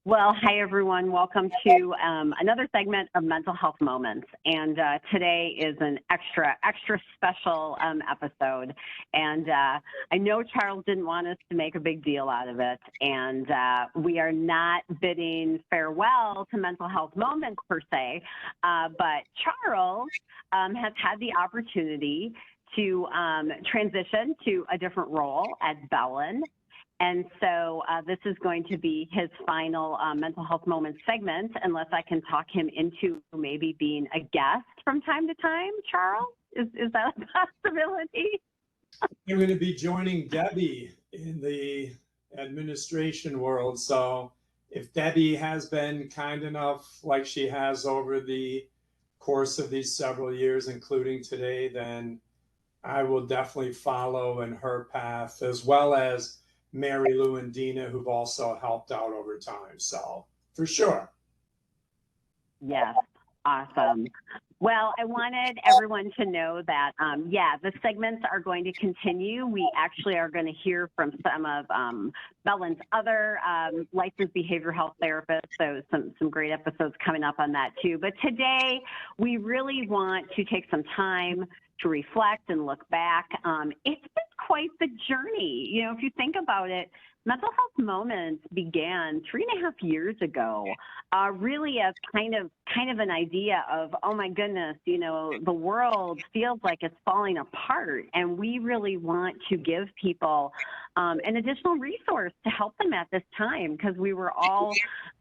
Well, hi everyone. Welcome to another segment of Mental Health Moments. And today is an extra special episode. And I know Charles didn't want us to make a big deal out of it. And we are not bidding farewell to Mental Health Moments per se. But Charles has had the opportunity to transition to a different role at Bellin. And so this is going to be his final mental health moment segment, unless I can talk him into maybe being a guest from time to time. Charles, is that a possibility? I'm going to be joining Debbie in the administration world. So if Debbie has been kind enough, like she has over the course of these several years, including today, then I will definitely follow in her path, as well as Mary Lou and Dina, who've also helped out over time. So for sure. Yes, awesome. Well, I wanted everyone to know that, the segments are going to continue. We actually are going to hear from some of Bellin's other licensed behavioral health therapists, so some great episodes coming up on that too. But today, we really want to take some time to reflect and look back. It's been quite the journey. You know, if you think about it, Mental Health Moments began 3.5 years ago, really as kind of an idea of, oh my goodness, you know, the world feels like it's falling apart, and we really want to give people an additional resource to help them at this time, because we were all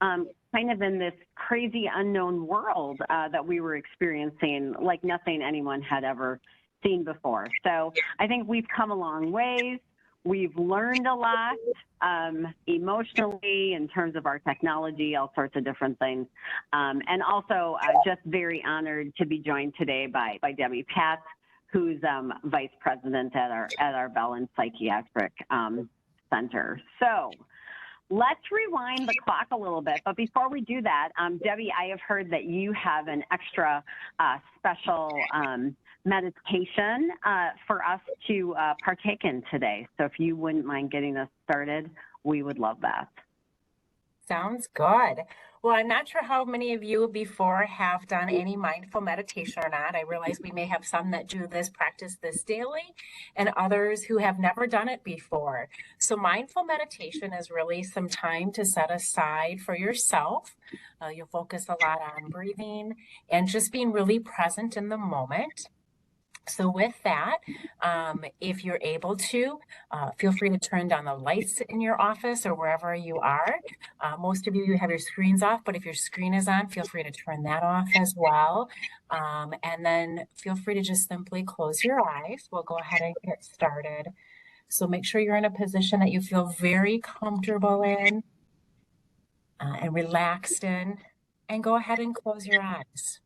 kind of in this crazy unknown world that we were experiencing like nothing anyone had ever seen before. So I think we've come a long ways. We've learned a lot emotionally in terms of our technology, all sorts of different things. And also just very honored to be joined today by Debbie Patz, who's Vice President at our Bellin Psychiatric Center. So let's rewind the clock a little bit. But before we do that, Debbie, I have heard that you have an extra special meditation for us to partake in today. So if you wouldn't mind getting us started, we would love that. Sounds good. Well, I'm not sure how many of you before have done any mindful meditation or not. I realize we may have some that do practice this daily, and others who have never done it before. So mindful meditation is really some time to set aside for yourself. You'll focus a lot on breathing and just being really present in the moment. So with that, if you're able to, feel free to turn down the lights in your office or wherever you are. Most of you have your screens off, but if your screen is on, feel free to turn that off as well. And then feel free to just simply close your eyes. We'll go ahead and get started. So make sure you're in a position that you feel very comfortable in and relaxed in, and go ahead and close your eyes.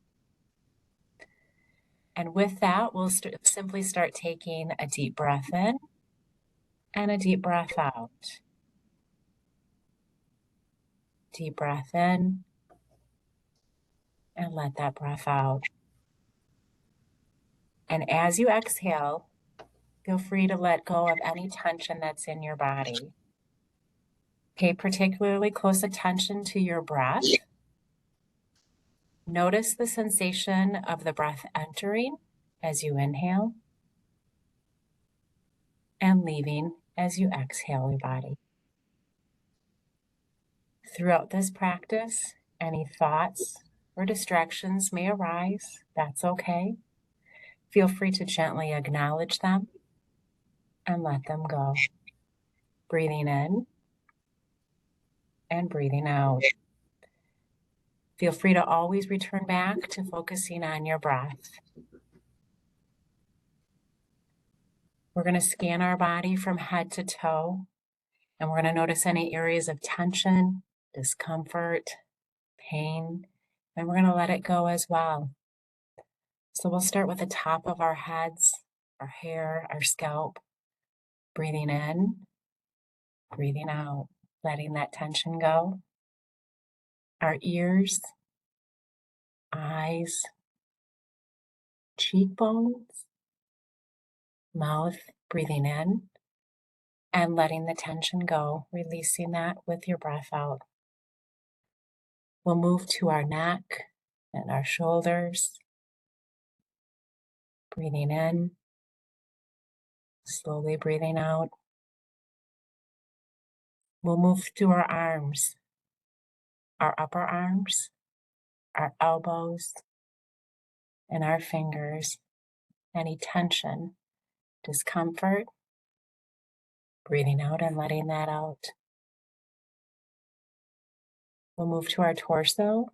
And with that, we'll simply start taking a deep breath in and a deep breath out. Deep breath in and let that breath out. And as you exhale, feel free to let go of any tension that's in your body. Pay particularly close attention to your breath. Notice the sensation of the breath entering as you inhale and leaving as you exhale your body. Throughout this practice, any thoughts or distractions may arise. That's okay. Feel free to gently acknowledge them and let them go. Breathing in and breathing out. Feel free to always return back to focusing on your breath. We're going to scan our body from head to toe, and we're going to notice any areas of tension, discomfort, pain, and we're going to let it go as well. So we'll start with the top of our heads, our hair, our scalp. Breathing in, breathing out, letting that tension go. Our ears, eyes, cheekbones, mouth, breathing in and letting the tension go, releasing that with your breath out. We'll move to our neck and our shoulders. Breathing in, slowly breathing out. We'll move to our arms, our upper arms, our elbows, and our fingers. Any tension, discomfort, breathing out and letting that out. We'll move to our torso,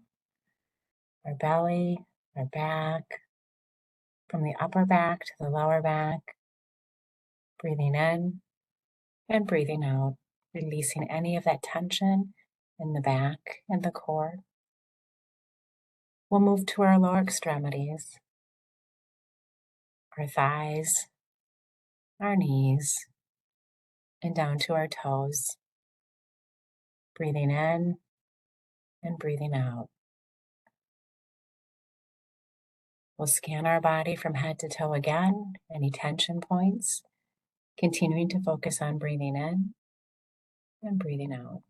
our belly, our back, from the upper back to the lower back. Breathing in and breathing out, releasing any of that tension in the back and the core. We'll move to our lower extremities, our thighs, our knees, and down to our toes. Breathing in and breathing out. We'll scan our body from head to toe again, any tension points, continuing to focus on breathing in and breathing out.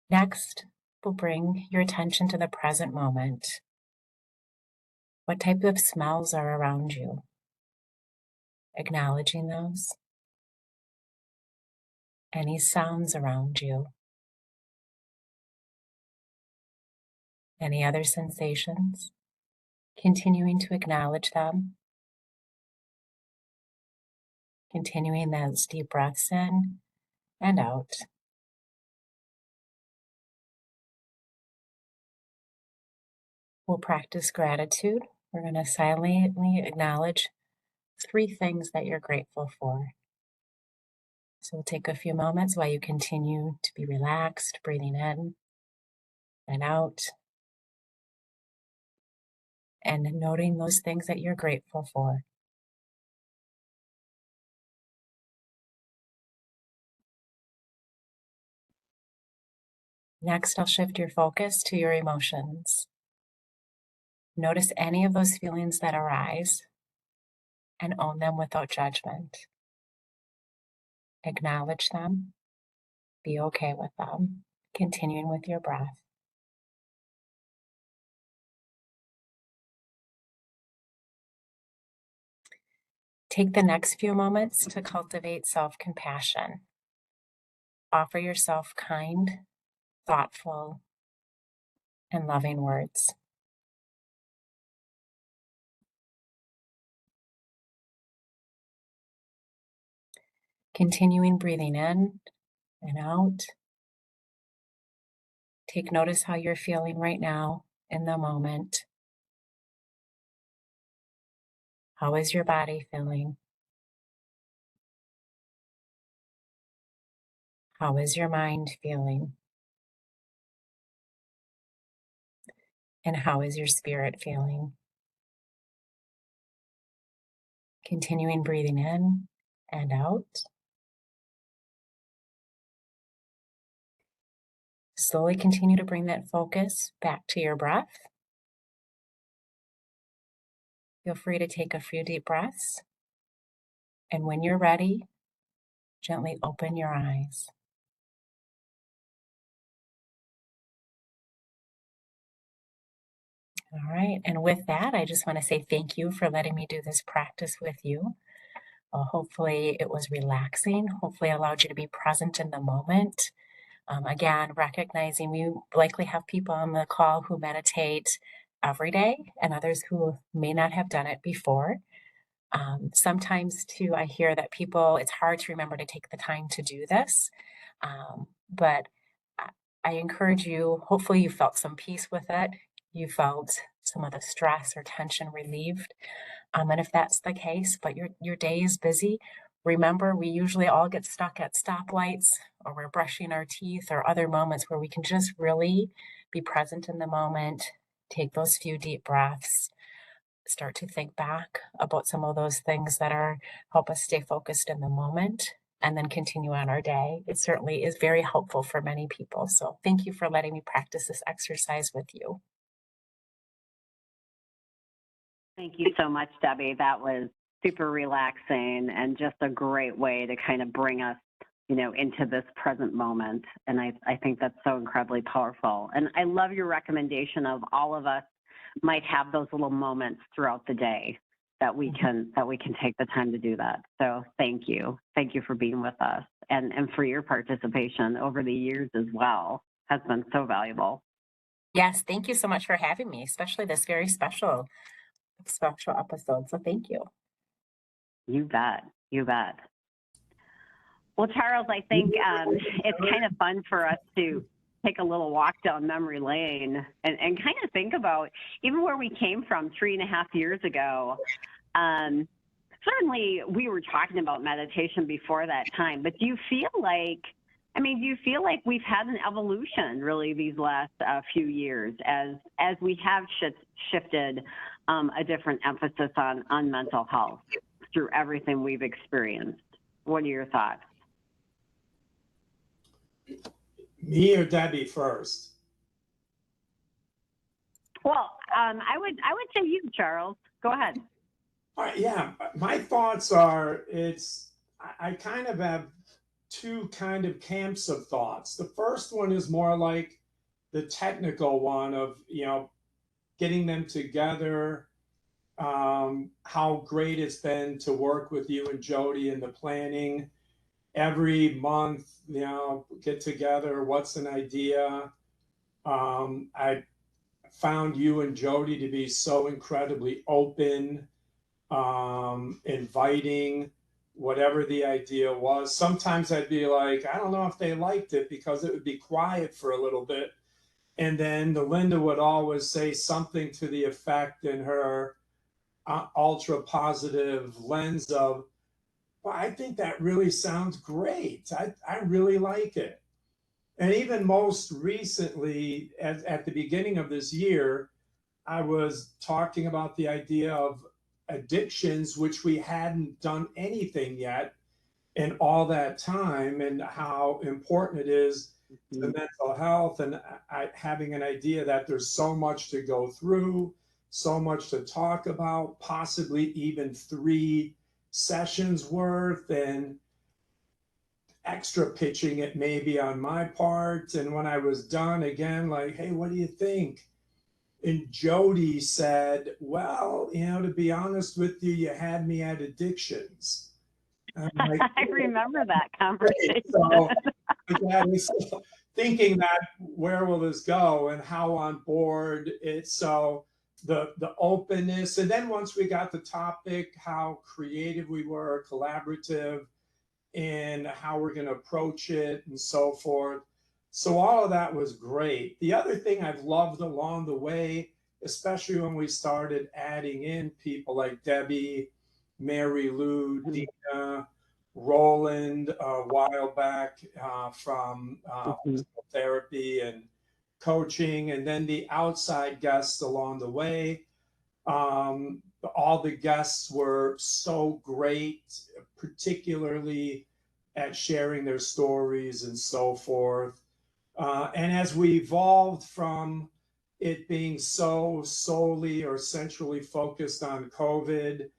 Next, we'll bring your attention to the present moment. What type of smells are around you? Acknowledging those. Any sounds around you? Any other sensations? Continuing to acknowledge them. Continuing those deep breaths in and out. We'll practice gratitude. We're going to silently acknowledge 3 things that you're grateful for. So we'll take a few moments while you continue to be relaxed, breathing in and out, and noting those things that you're grateful for. Next, I'll shift your focus to your emotions. Notice any of those feelings that arise and own them without judgment. Acknowledge them. Be okay with them. Continuing with your breath. Take the next few moments to cultivate self-compassion. Offer yourself kind, thoughtful, and loving words. Continuing breathing in and out. Take notice how you're feeling right now in the moment. How is your body feeling? How is your mind feeling? And how is your spirit feeling? Continuing breathing in and out. Slowly continue to bring that focus back to your breath. Feel free to take a few deep breaths. And when you're ready, gently open your eyes. All right, and with that, I just want to say thank you for letting me do this practice with you. Hopefully it was relaxing, hopefully allowed you to be present in the moment. Again, recognizing we likely have people on the call who meditate every day and others who may not have done it before. Sometimes too, I hear that people, it's hard to remember to take the time to do this. But I encourage you, hopefully you felt some peace with it. You felt some of the stress or tension relieved. And if that's the case, but your day is busy, remember we usually all get stuck at stoplights or we're brushing our teeth or other moments where we can just really be present in the moment, take those few deep breaths, start to think back about some of those things that help us stay focused in the moment and then continue on our day. It certainly is very helpful for many people. So thank you for letting me practice this exercise with you. Thank you so much, Debbie. That was super relaxing and just a great way to kind of bring us into this present moment. And I think that's so incredibly powerful. And I love your recommendation of all of us might have those little moments throughout the day that we can take the time to do that. So thank you. Thank you for being with us and for your participation over the years as well. Has been so valuable. Yes, thank you so much for having me, especially this very special episode. So thank you. You bet. You bet. Well, Charles, I think it's kind of fun for us to take a little walk down memory lane and kind of think about even where we came from 3.5 years ago. Certainly, we were talking about meditation before that time, but do you feel like we've had an evolution really these last few years as we have shifted a different emphasis on mental health through everything we've experienced? What are your thoughts? Me or Debbie first? Well, I would say you, Charles. Go ahead. All right, yeah, my thoughts are I kind of have two kind of camps of thoughts. The first one is more like the technical one of, getting them together, how great it's been to work with you and Jody in the planning. Every month, get together, what's an idea? I found you and Jody to be so incredibly open, inviting, whatever the idea was. Sometimes I'd be like, I don't know if they liked it because it would be quiet for a little bit. And then Linda would always say something to the effect in her ultra positive lens of, well, I think that really sounds great. I really like it. And even most recently, at the beginning of this year, I was talking about the idea of addictions, which we hadn't done anything yet in all that time, and how important it is to mental health, and having an idea that there's so much to go through, so much to talk about, possibly even 3 sessions worth, and extra pitching it maybe on my part. And when I was done again, like, hey, what do you think? And Jody said, well, to be honest with you, you had me at addictions. Like, I remember that conversation. So, yeah, thinking that where will this go and how on board it's so the openness. And then once we got the topic, how creative we were, collaborative, and how we're going to approach it and so forth. So all of that was great. The other thing I've loved along the way, especially when we started adding in people like Debbie, Mary Lou, Dina, Roland a while back from therapy and coaching, and then the outside guests along the way. All the guests were so great, particularly at sharing their stories and so forth. And as we evolved from it being so solely or centrally focused on COVID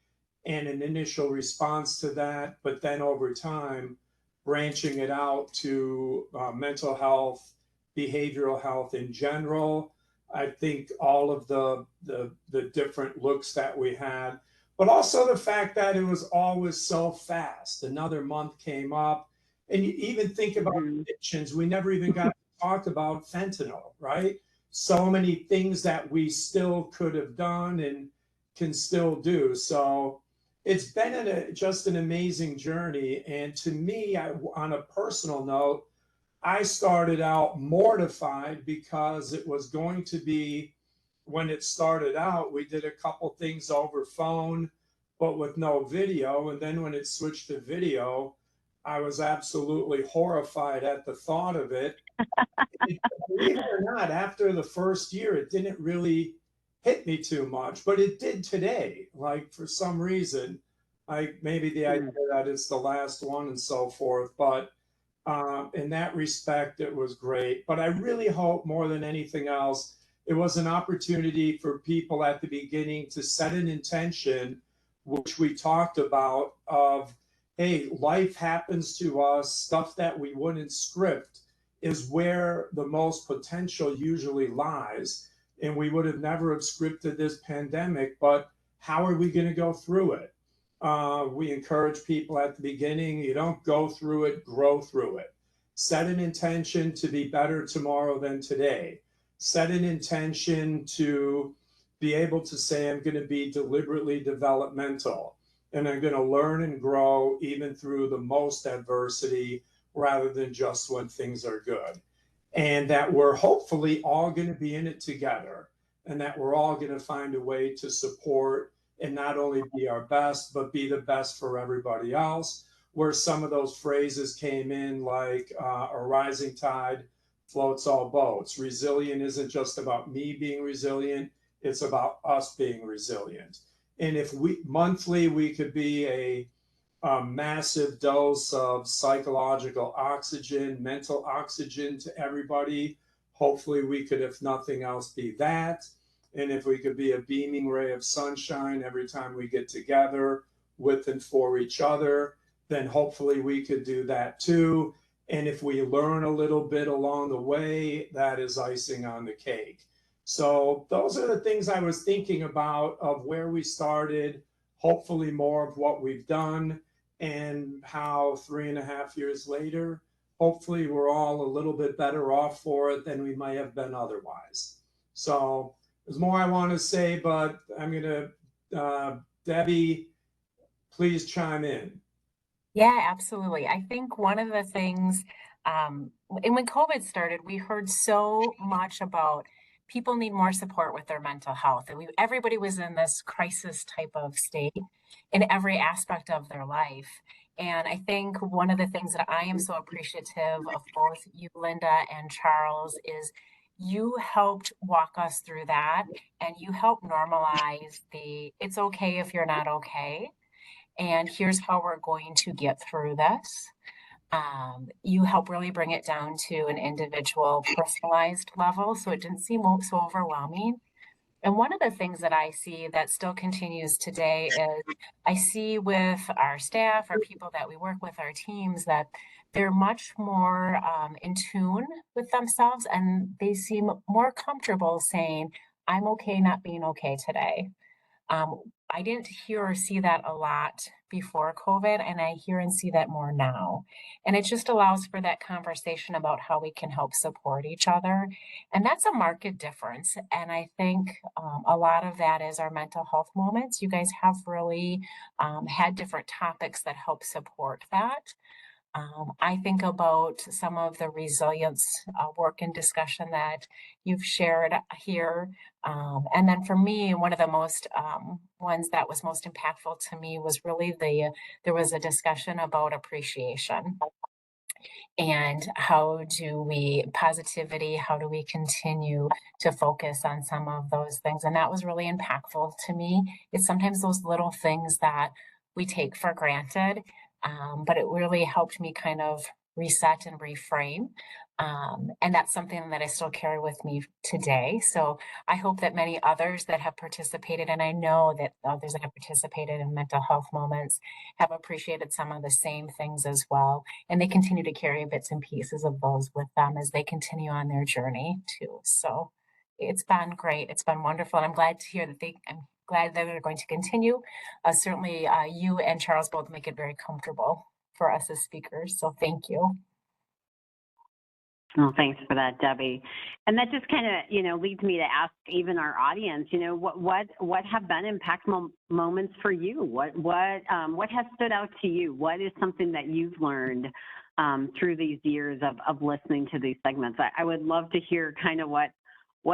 and an initial response to that, but then over time, branching it out to mental health, behavioral health in general. I think all of the different looks that we had, but also the fact that it was always so fast. Another month came up, and you even think about addictions. We never even got to talk about fentanyl, right? So many things that we still could have done and can still do. So it's been just an amazing journey. And to me, on a personal note, I started out mortified because it was going to be, when it started out, we did a couple things over phone, but with no video. And then when it switched to video, I was absolutely horrified at the thought of it. Believe it or not, after the first year, it didn't really hit me too much, but it did today. Like, for some reason, like maybe the idea that it's the last one and so forth. But in that respect, it was great. But I really hope more than anything else, it was an opportunity for people at the beginning to set an intention, which we talked about, of, hey, life happens to us, stuff that we wouldn't script is where the most potential usually lies. And we would have never have scripted this pandemic, but how are we going to go through it? We encourage people at the beginning, you don't go through it, grow through it. Set an intention to be better tomorrow than today. Set an intention to be able to say, I'm going to be deliberately developmental and I'm going to learn and grow even through the most adversity rather than just when things are good. And that we're hopefully all going to be in it together and that we're all going to find a way to support and not only be our best, but be the best for everybody else. Where some of those phrases came in, like a rising tide floats all boats. Resilient isn't just about me being resilient, it's about us being resilient. And if we monthly, we could be a massive dose of psychological oxygen, mental oxygen to everybody. Hopefully, we could, if nothing else, be that. And if we could be a beaming ray of sunshine every time we get together with and for each other, then hopefully we could do that too. And if we learn a little bit along the way, that is icing on the cake. So those are the things I was thinking about of where we started, hopefully more of what we've done, and how 3.5 years later, hopefully we're all a little bit better off for it than we might have been otherwise. So there's more I want to say, but I'm going to, Debbie, please chime in. Yeah, absolutely. I think one of the things, and when COVID started, we heard so much about people need more support with their mental health. And everybody was in this crisis type of state in every aspect of their life. And I think one of the things that I am so appreciative of both you, Linda, and Charles, is you helped walk us through that and you helped normalize the it's okay if you're not okay. And here's how we're going to get through this. You help really bring it down to an individual personalized level so it didn't seem so overwhelming. And one of the things that I see that still continues today is I see with our staff, our people that we work with, our teams, that they're much more in tune with themselves and they seem more comfortable saying, I'm okay not being okay today. I didn't hear or see that a lot before COVID, and I hear and see that more now. And it just allows for that conversation about how we can help support each other. And that's a market difference. And I think a lot of that is our mental health moments. You guys have really had different topics that help support that. I think about some of the resilience work and discussion that you've shared here. And then for me, one of the most ones that was most impactful to me was really there was a discussion about appreciation and how do we positivity, how do we continue to focus on some of those things. And that was really impactful to me. It's sometimes those little things that we take for granted, but it really helped me kind of reset and reframe. And that's something that I still carry with me today. So I hope that many others that have participated, and I know that others that have participated in mental health moments have appreciated some of the same things as well. And they continue to carry bits and pieces of those with them as they continue on their journey too. So it's been great. It's been wonderful. And I'm glad to hear that I'm glad that they're going to continue. Certainly you and Charles both make it very comfortable for us as speakers. So thank you. Well, thanks for that, Debbie. And that just kind of, leads me to ask even our audience, what have been impactful moments for you? What has stood out to you? What is something that you've learned through these years of listening to these segments? I would love to hear kind of what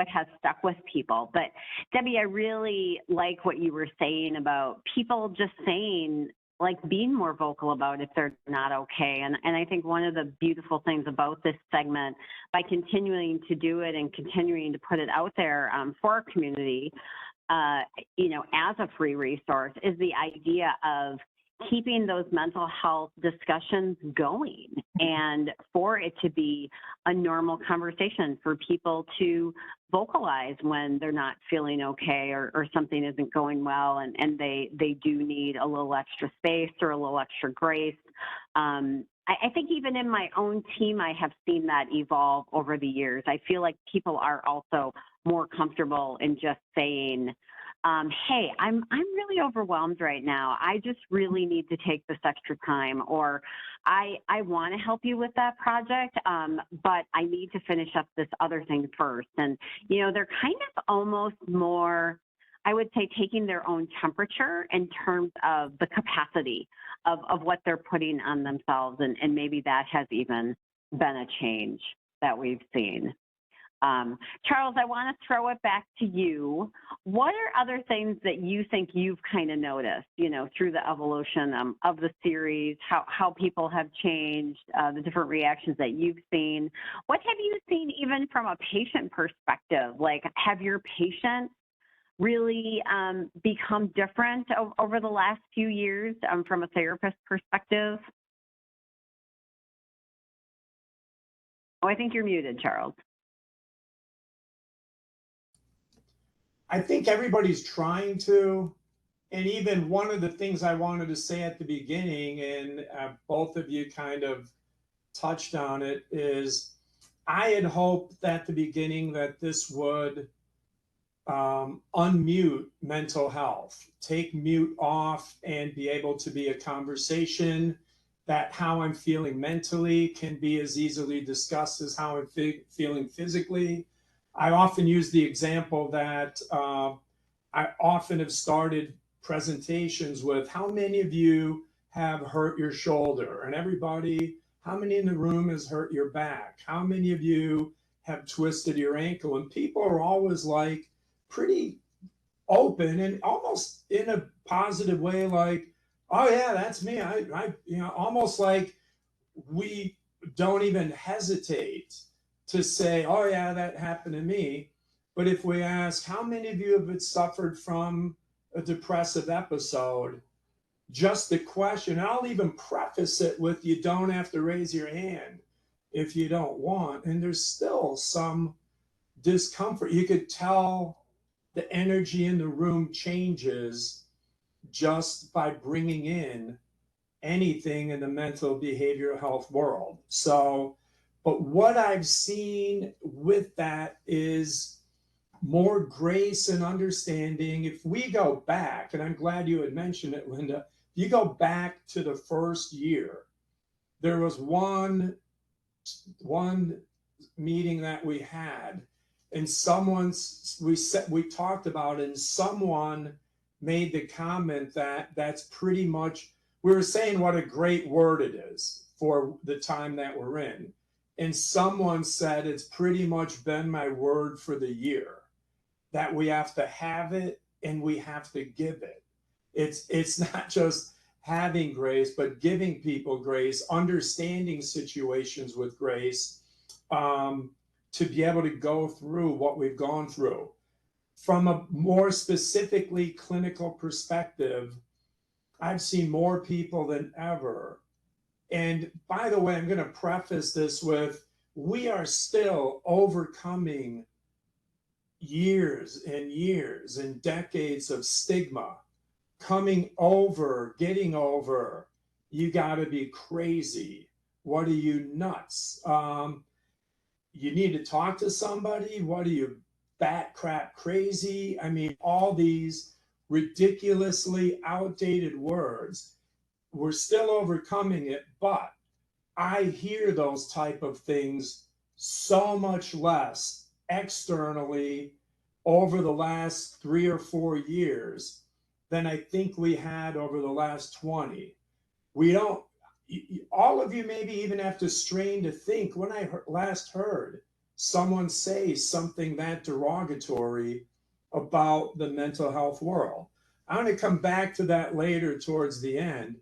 has stuck with people. But Debbie, I really like what you were saying about people just saying, like being more vocal about if they're not okay. And I think one of the beautiful things about this segment, by continuing to do it and continuing to put it out there for our community, as a free resource, is the idea of keeping those mental health discussions going and for it to be a normal conversation for people to vocalize when they're not feeling okay or something isn't going well and they do need a little extra space or a little extra grace. I think even in my own team, I have seen that evolve over the years. I feel like people are also more comfortable in just saying, hey, I'm really overwhelmed right now. I just really need to take this extra time, or I want to help you with that project, but I need to finish up this other thing first. And, you know, they're kind of almost more, I would say, taking their own temperature in terms of the capacity of what they're putting on themselves. And maybe that has even been a change that we've seen. Charles, I want to throw it back to you. What are other things that you think you've kind of noticed, you know, through the evolution of the series, how people have changed, the different reactions that you've seen? What have you seen even from a patient perspective? Like, have your patients really become different over the last few years from a therapist perspective? Oh, I think you're muted, Charles. I think everybody's trying to, and even one of the things I wanted to say at the beginning, and both of you kind of touched on it, is I had hoped at the beginning that this would unmute mental health, take mute off and be able to be a conversation, that how I'm feeling mentally can be as easily discussed as how I'm feeling physically. I often use the example that I often have started presentations with, how many of you have hurt your shoulder? And everybody, how many in the room has hurt your back? How many of you have twisted your ankle? And people are always like pretty open and almost in a positive way, like, oh yeah, that's me. I you know, almost like we don't even hesitate to say, oh yeah, that happened to me. But if we ask, how many of you have suffered from a depressive episode? Just the question, I'll even preface it with, you don't have to raise your hand if you don't want. And there's still some discomfort. You could tell the energy in the room changes just by bringing in anything in the mental behavioral health world. So, but what I've seen with that is more grace and understanding. If we go back, and I'm glad you had mentioned it, Linda, if you go back to the first year, there was one meeting that we had, and we talked about it, and someone made the comment that that's pretty much, we were saying what a great word it is for the time that we're in. And someone said, it's pretty much been my word for the year, that we have to have it and we have to give it. It's not just having grace, but giving people grace, understanding situations with grace, to be able to go through what we've gone through. From a more specifically clinical perspective, I've seen more people than ever. And by the way, I'm going to preface this with, we are still overcoming years and years and decades of stigma, getting over, you got to be crazy. What are you, nuts? You need to talk to somebody. What are you, bat crap crazy? I mean, all these ridiculously outdated words. We're still overcoming it, but I hear those type of things so much less externally over the last 3 or 4 years than I think we had over the last 20. We don't, all of you maybe even have to strain to think, when I last heard someone say something that derogatory about the mental health world. I'm going to come back to that later towards the end,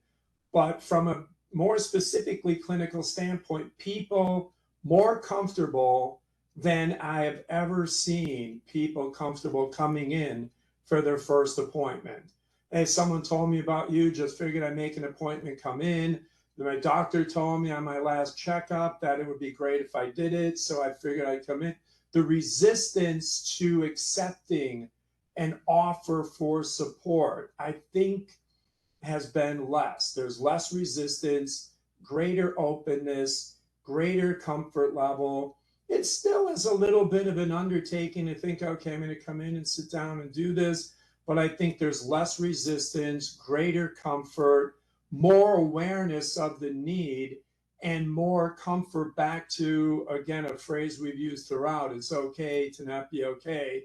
but from a more specifically clinical standpoint, people more comfortable than I have ever seen people comfortable coming in for their first appointment. hey, someone told me about you, just figured I'd make an appointment, come in. My doctor told me on my last checkup that it would be great if I did it, so I figured I'd come in. The resistance to accepting an offer for support, I think, has been less. There's less resistance, greater openness, greater comfort level. It still is a little bit of an undertaking to think, okay, I'm going to come in and sit down and do this. But I think there's less resistance, greater comfort, more awareness of the need, and more comfort back to, again, a phrase we've used throughout, it's okay to not be okay.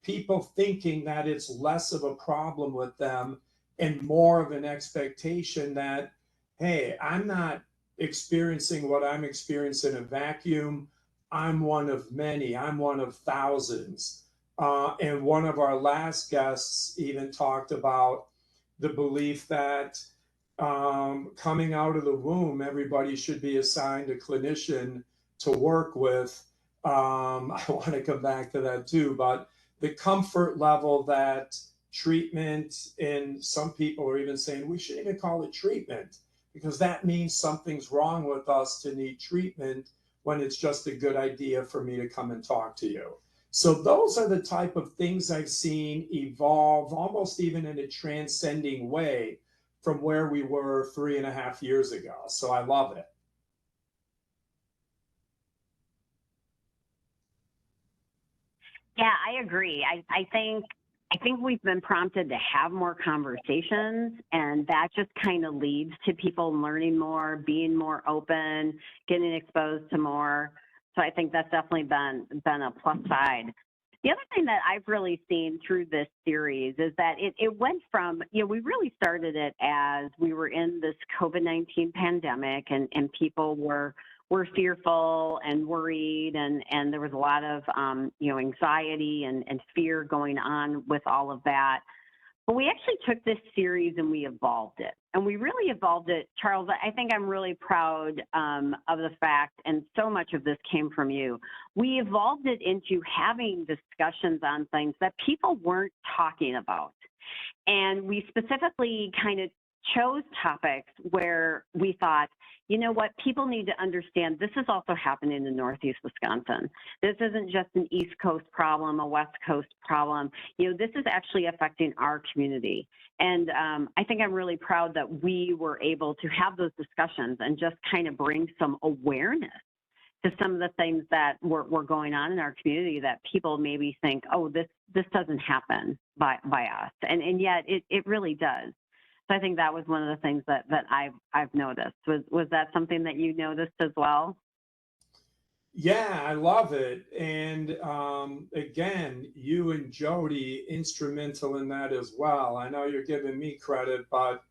People thinking that it's less of a problem with them and more of an expectation that, hey, I'm not experiencing what I'm experiencing in a vacuum. I'm one of many, I'm one of thousands. And one of our last guests even talked about the belief that coming out of the womb, everybody should be assigned a clinician to work with. I want to come back to that too, but the comfort level that treatment, and some people are even saying we shouldn't even call it treatment because that means something's wrong with us to need treatment when it's just a good idea for me to come and talk to you. So those are the type of things I've seen evolve almost even in a transcending way from where we were 3.5 years ago. So I love it. Yeah, I agree. I think we've been prompted to have more conversations, and that just kind of leads to people learning more, being more open, getting exposed to more. So I think that's definitely been a plus side. The other thing that I've really seen through this series is that it went from, we really started it as we were in this COVID-19 pandemic, and people were fearful and worried, and there was a lot of anxiety and fear going on with all of that. But we actually took this series and we evolved it. And we really evolved it. Charles, I think I'm really proud of the fact, and so much of this came from you. We evolved it into having discussions on things that people weren't talking about. And we specifically kind of chose topics where we thought, you know what, people need to understand this is also happening in Northeast Wisconsin. This isn't just an East Coast problem, a West Coast problem. This is actually affecting our community. And I think I'm really proud that we were able to have those discussions and just kind of bring some awareness to some of the things that were going on in our community that people maybe think, oh, this doesn't happen by us. And yet it really does. So I think that was one of the things that I've noticed. Was that something that you noticed as well? Yeah, I love it. And again, you and Jody instrumental in that as well. I know you're giving me credit, but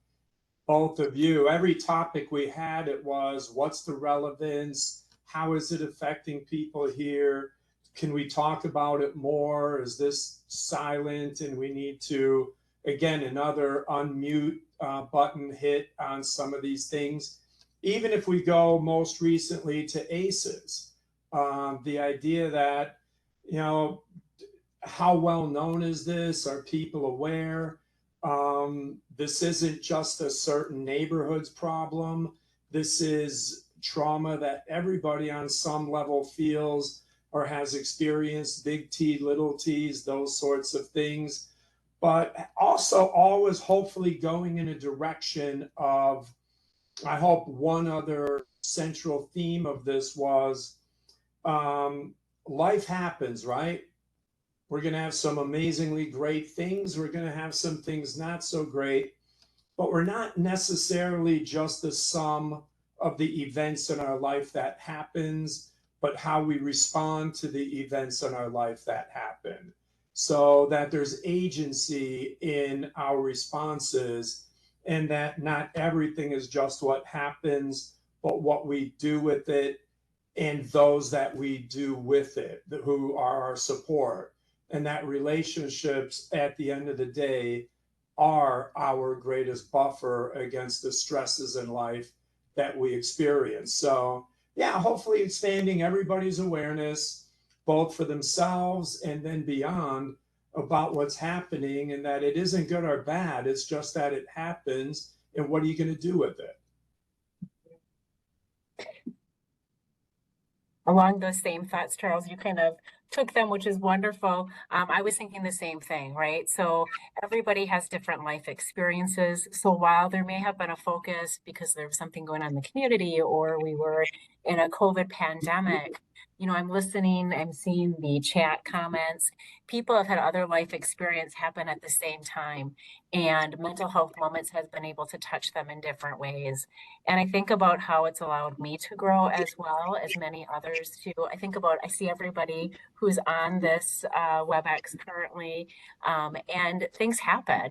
both of you, every topic we had, it was what's the relevance? How is it affecting people here? Can we talk about it more? Is this silent and we need to, again, another unmute button hit on some of these things? Even if we go most recently to ACEs, the idea that, how well known is this? Are people aware? This isn't just a certain neighborhood's problem. This is trauma that everybody on some level feels or has experienced, big T, little t's, those sorts of things. But also always hopefully going in a direction of, I hope one other central theme of this was life happens, right? We're going to have some amazingly great things. We're going to have some things not so great, but we're not necessarily just the sum of the events in our life that happens, but how we respond to the events in our life that happen. So that there's agency in our responses, and that not everything is just what happens, but what we do with it and those that we do with it, who are our support. And that relationships at the end of the day are our greatest buffer against the stresses in life that we experience. So yeah, hopefully expanding everybody's awareness, both for themselves and then beyond, about what's happening and that it isn't good or bad. It's just that it happens. And what are you going to do with it? Along those same thoughts, Charles, you kind of took them, which is wonderful. I was thinking the same thing, right? So everybody has different life experiences. So while there may have been a focus because there was something going on in the community or we were in a COVID pandemic, I'm listening, I'm seeing the chat comments. People have had other life experience happen at the same time, and mental health moments has been able to touch them in different ways. And I think about how it's allowed me to grow as well as many others too. I see everybody who's on this WebEx currently, and things happen.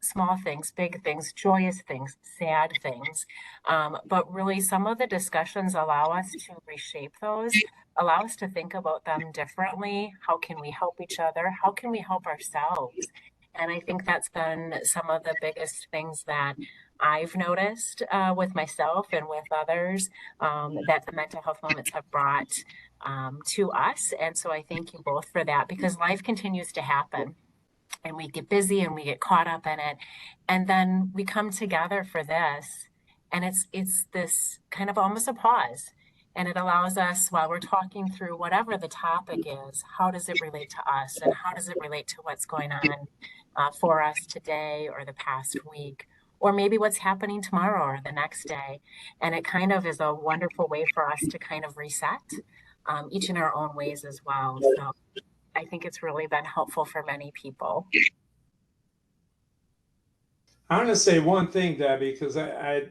Small things, big things, joyous things, sad things. But really, some of the discussions allow us to reshape those, allow us to think about them differently. How can we help each other? How can we help ourselves? And I think that's been some of the biggest things that I've noticed with myself and with others that the mental health moments have brought to us. And so I thank you both for that, because life continues to happen and we get busy and we get caught up in it. And then we come together for this. And it's this kind of almost a pause. And it allows us, while we're talking through whatever the topic is, how does it relate to us? And how does it relate to what's going on for us today or the past week? Or maybe what's happening tomorrow or the next day. And it kind of is a wonderful way for us to kind of reset, each in our own ways as well. So I think it's really been helpful for many people. I want to say one thing, Debbie, because I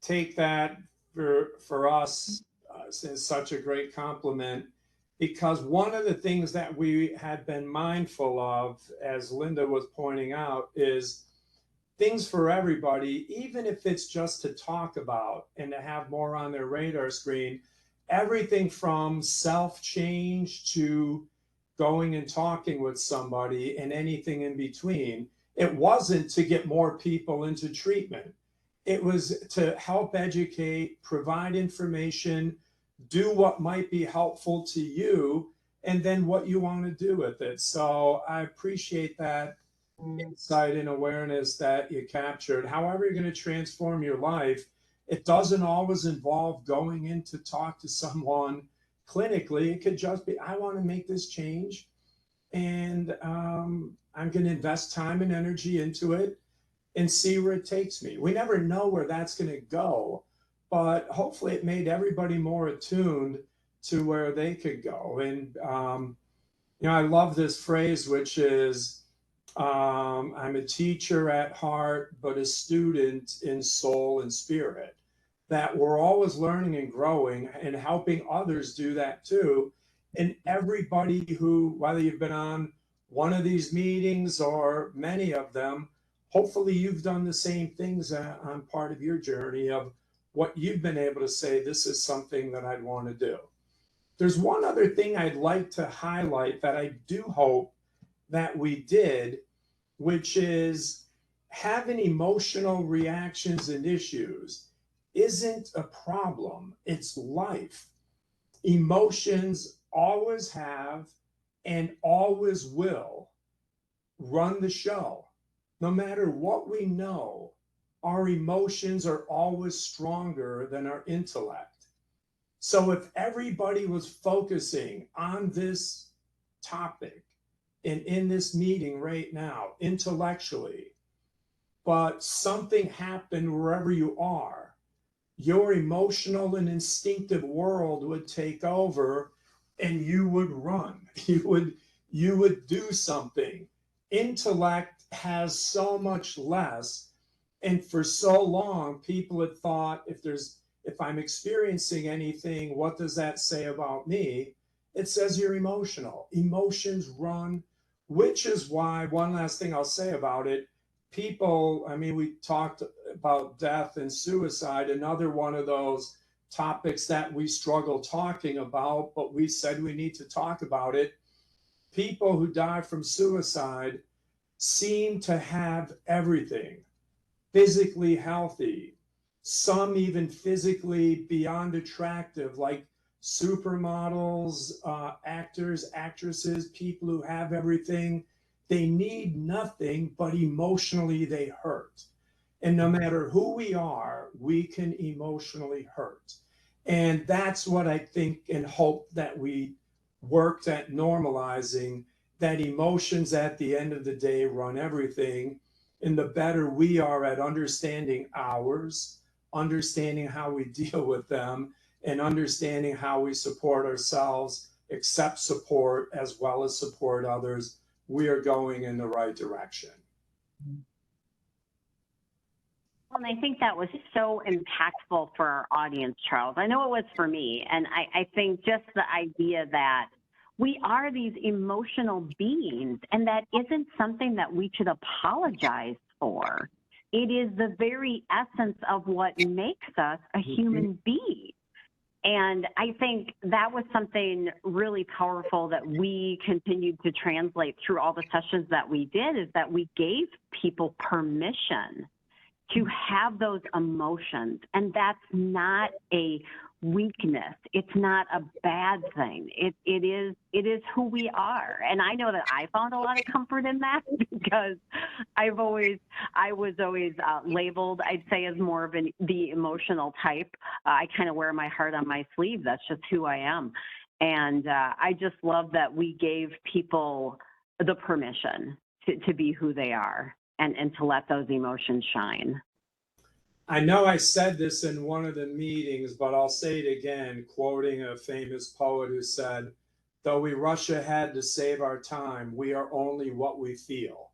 take that for us as such a great compliment, because one of the things that we had been mindful of, as Linda was pointing out, is things for everybody, even if it's just to talk about and to have more on their radar screen, everything from self-change to going and talking with somebody and anything in between. It wasn't to get more people into treatment. It was to help educate, provide information, do what might be helpful to you, and then what you want to do with it. So I appreciate that insight and awareness that you captured. However you're going to transform your life, it doesn't always involve going in to talk to someone clinically. It could just be, I want to make this change, and I'm going to invest time and energy into it and see where it takes me. We never know where that's going to go, but hopefully it made everybody more attuned to where they could go. And I love this phrase, which is, I'm a teacher at heart, but a student in soul and spirit. That we're always learning and growing and helping others do that too. And everybody who, whether you've been on one of these meetings or many of them, hopefully you've done the same things on part of your journey of what you've been able to say, this is something that I'd want to do. There's one other thing I'd like to highlight that I do hope that we did, which is having emotional reactions and issues isn't a problem. It's life. Emotions always have and always will run the show. No matter what we know, our emotions are always stronger than our intellect. So if everybody was focusing on this topic and in this meeting right now, intellectually, but something happened wherever you are, your emotional and instinctive world would take over and you would run. You would do something. Intellect has so much less. And for so long, people had thought, if I'm experiencing anything, what does that say about me? It says you're emotional. Emotions run, which is why, one last thing I'll say about it, we talked about death and suicide, another one of those topics that we struggle talking about, but we said we need to talk about it. People who die from suicide seem to have everything, physically healthy, some even physically beyond attractive, like supermodels, actors, actresses, people who have everything they need nothing, but emotionally they hurt. And no matter who we are, we can emotionally hurt. And that's what I think and hope that we worked at normalizing, that emotions at the end of the day run everything. And the better we are at understanding ours, understanding how we deal with them, and understanding how we support ourselves, accept support as well as support others, we are going in the right direction. And I think that was so impactful for our audience, Charles. I know it was for me. And I think just the idea that we are these emotional beings, and that isn't something that we should apologize for. It is the very essence of what makes us a human being. And I think that was something really powerful that we continued to translate through all the sessions that we did, is that we gave people permission to have those emotions. And that's not a weakness. It's not a bad thing. It is who we are. And I know that I found a lot of comfort in that, because I was always labeled, I'd say, as more of the emotional type. I kind of wear my heart on my sleeve. That's just who I am. And I just love that we gave people the permission to be who they are, and to let those emotions shine. I know I said this in one of the meetings, but I'll say it again, quoting a famous poet who said, "Though we rush ahead to save our time, we are only what we feel."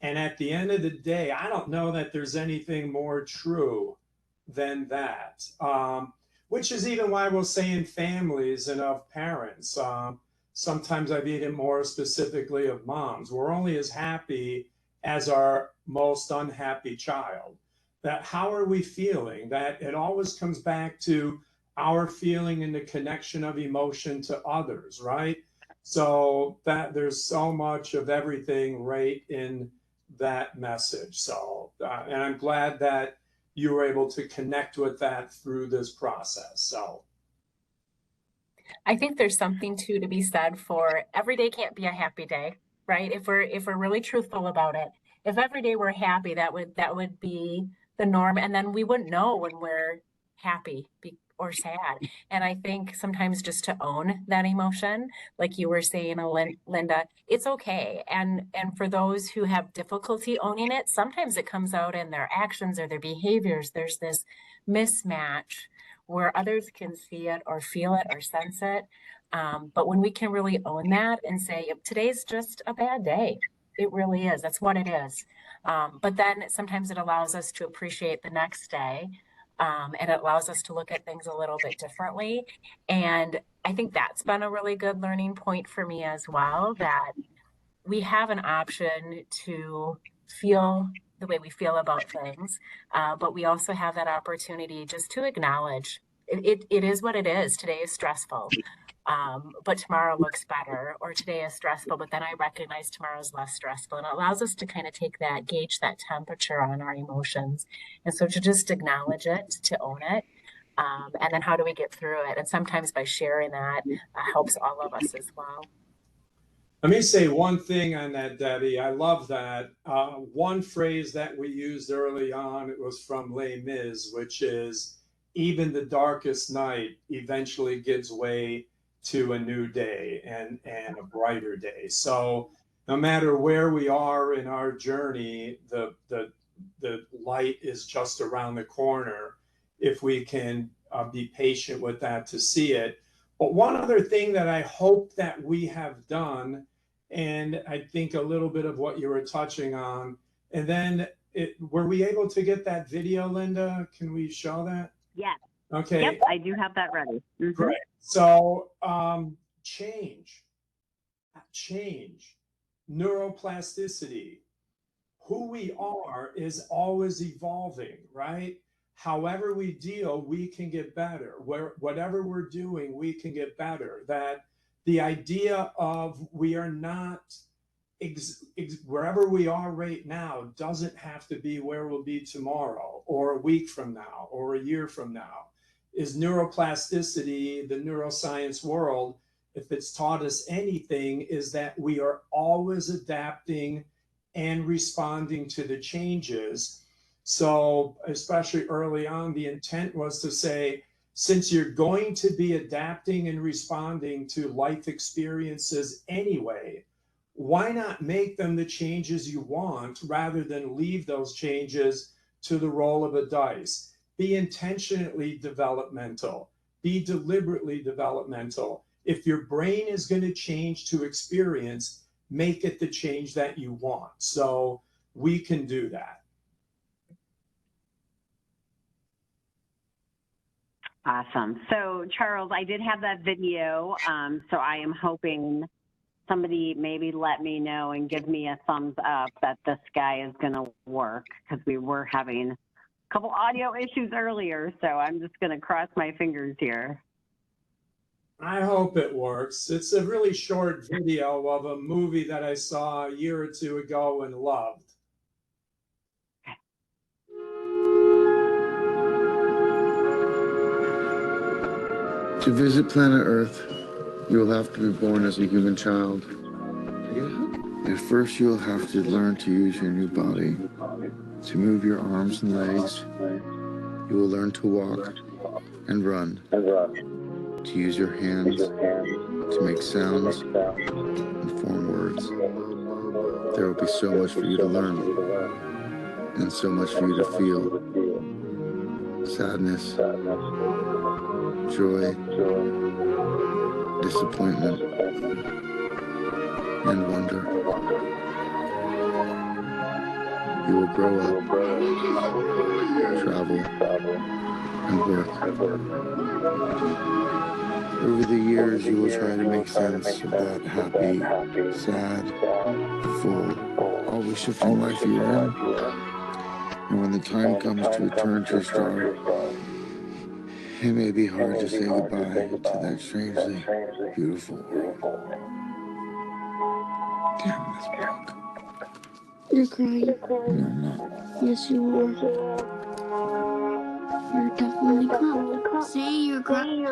And at the end of the day, I don't know that there's anything more true than that, which is even why we'll say in families and of parents. Sometimes I've even more specifically of moms. We're only as happy as our most unhappy child. That how are we feeling? That it always comes back to our feeling and the connection of emotion to others, right? So that there's so much of everything right in that message. So, and I'm glad that you were able to connect with that through this process. So I think there's something too to be said for every day can't be a happy day, right? If we're really truthful about it, if every day we're happy, that would be the norm, and then we wouldn't know when we're happy or sad. And I think sometimes just to own that emotion, like you were saying, Linda, it's okay. And for those who have difficulty owning it, sometimes it comes out in their actions or their behaviors. There's this mismatch where others can see it or feel it or sense it. But when we can really own that and say, today's just a bad day, it really is. That's what it is. But then sometimes it allows us to appreciate the next day. And it allows us to look at things a little bit differently. And I think that's been a really good learning point for me as well, that we have an option to feel the way we feel about things, but we also have that opportunity just to acknowledge it is what it is. Today is stressful, but tomorrow looks better, or today is stressful, but then I recognize tomorrow's less stressful. And it allows us to kind of gauge that temperature on our emotions. And so to just acknowledge it, to own it, and then how do we get through it? And sometimes by sharing that helps all of us as well. let me say one thing on that, Debbie. I love that. One phrase that we used early on, it was from Les Mis, which is, even the darkest night eventually gives way to a new day and a brighter day. So no matter where we are in our journey, the light is just around the corner if we can be patient with that to see it. But one other thing that I hope that we have done, and I think a little bit of what you were touching on, and then were we able to get that video, Linda? Can we show that? Yes. Okay. Yep, I do have that ready. Mm-hmm. Great. So change, neuroplasticity. Who we are is always evolving, right? However we deal, we can get better. Whatever we're doing, we can get better. That the idea of we are not wherever we are right now doesn't have to be where we'll be tomorrow or a week from now or a year from now. Is neuroplasticity, the neuroscience world, if it's taught us anything, is that we are always adapting and responding to the changes. So, especially early on, the intent was to say, since you're going to be adapting and responding to life experiences anyway, why not make them the changes you want rather than leave those changes to the roll of a dice? Be intentionally developmental, be deliberately developmental. If your brain is going to change to experience, make it the change that you want. So we can do that. Awesome. So Charles, I did have that video. So I am hoping somebody maybe let me know and give me a thumbs up that this guy is going to work, because we were having a couple audio issues earlier. So I'm just going to cross my fingers here. I hope it works. It's a really short video of a movie that I saw a year or two ago and loved. To visit planet Earth, you will have to be born as a human child. At first, you will have to learn to use your new body, to move your arms and legs. You will learn to walk and run, to use your hands, to make sounds and form words. There will be so much for you to learn, and so much for you to feel. Sadness, joy, disappointment, and wonder. You will grow up, travel, and work. Over the years, you will try to make sense of that happy, sad, full, always shifting life you're in. And when the time comes to return to your star, it may be hard to say goodbye to that strangely beautiful world. Damn this book. You're crying. No, I'm not. Yes, you are. You're definitely crying. Say you're crying.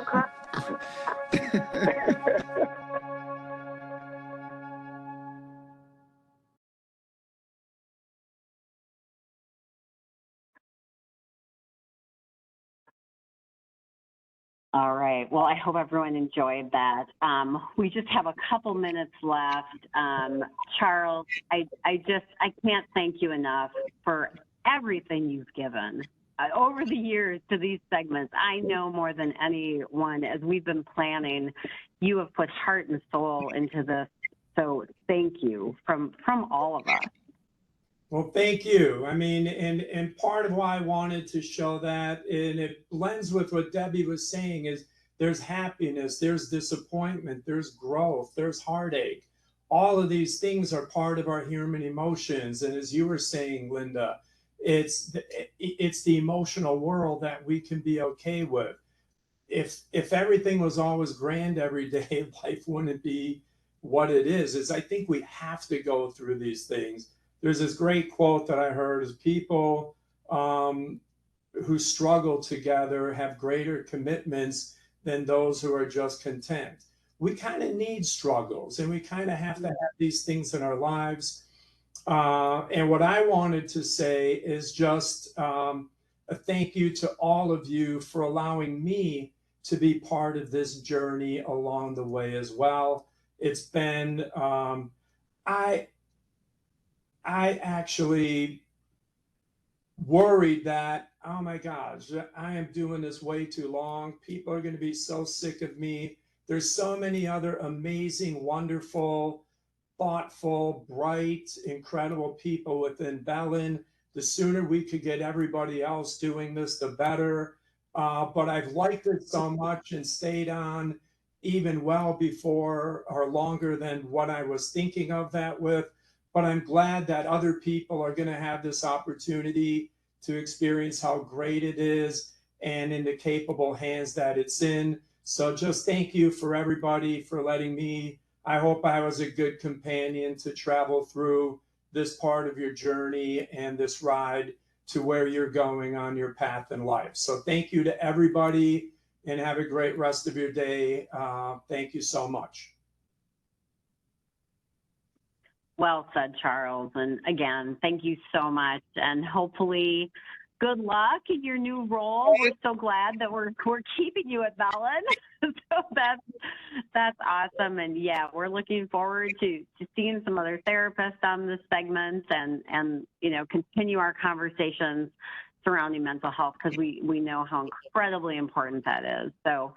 All right. Well, I hope everyone enjoyed that. We just have a couple minutes left. Charles, I can't thank you enough for everything you've given over the years to these segments. I know more than anyone, as we've been planning, you have put heart and soul into this. So thank you from all of us. Well, thank you. I mean, and part of why I wanted to show that, and it blends with what Debbie was saying, is there's happiness, there's disappointment, there's growth, there's heartache. All of these things are part of our human emotions. And as you were saying, Linda, it's the emotional world that we can be okay with. If everything was always grand every day, life wouldn't be what it is. I think we have to go through these things. There's this great quote that I heard is people who struggle together have greater commitments than those who are just content. We kind of need struggles, and we kind of have to have these things in our lives. And what I wanted to say is just a thank you to all of you for allowing me to be part of this journey along the way as well. It's been, I actually worried that, oh my gosh, I am doing this way too long. People are going to be so sick of me. There's so many other amazing, wonderful, thoughtful, bright, incredible people within Bellin. The sooner we could get everybody else doing this, the better. But I've liked it so much and stayed on even well before or longer than what I was thinking of that with. But I'm glad that other people are going to have this opportunity to experience how great it is and in the capable hands that it's in. So just thank you for everybody for letting me. I hope I was a good companion to travel through this part of your journey and this ride to where you're going on your path in life. So thank you to everybody. and have a great rest of your day. Thank you so much. Well said, Charles. And again, thank you so much. And hopefully, good luck in your new role. We're so glad that we're keeping you at Bellin. So that's awesome. And yeah, we're looking forward to seeing some other therapists on this segment and continue our conversations surrounding mental health, because we know how incredibly important that is. So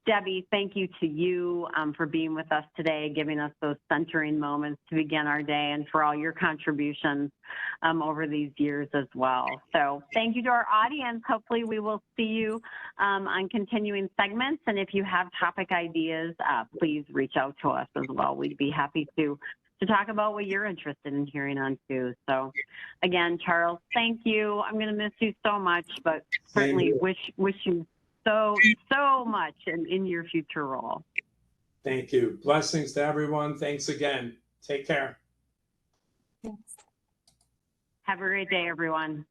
Debbie, thank you to you for being with us today, giving us those centering moments to begin our day, and for all your contributions over these years as well. So thank you to our audience. Hopefully we will see you on continuing segments. And if you have topic ideas, please reach out to us as well. We'd be happy to talk about what you're interested in hearing on too. So again, Charles, thank you. I'm going to miss you so much, but certainly wish you so much in your future role. Thank you. Blessings to everyone. Thanks again. Take care. Thanks. Have a great day, everyone.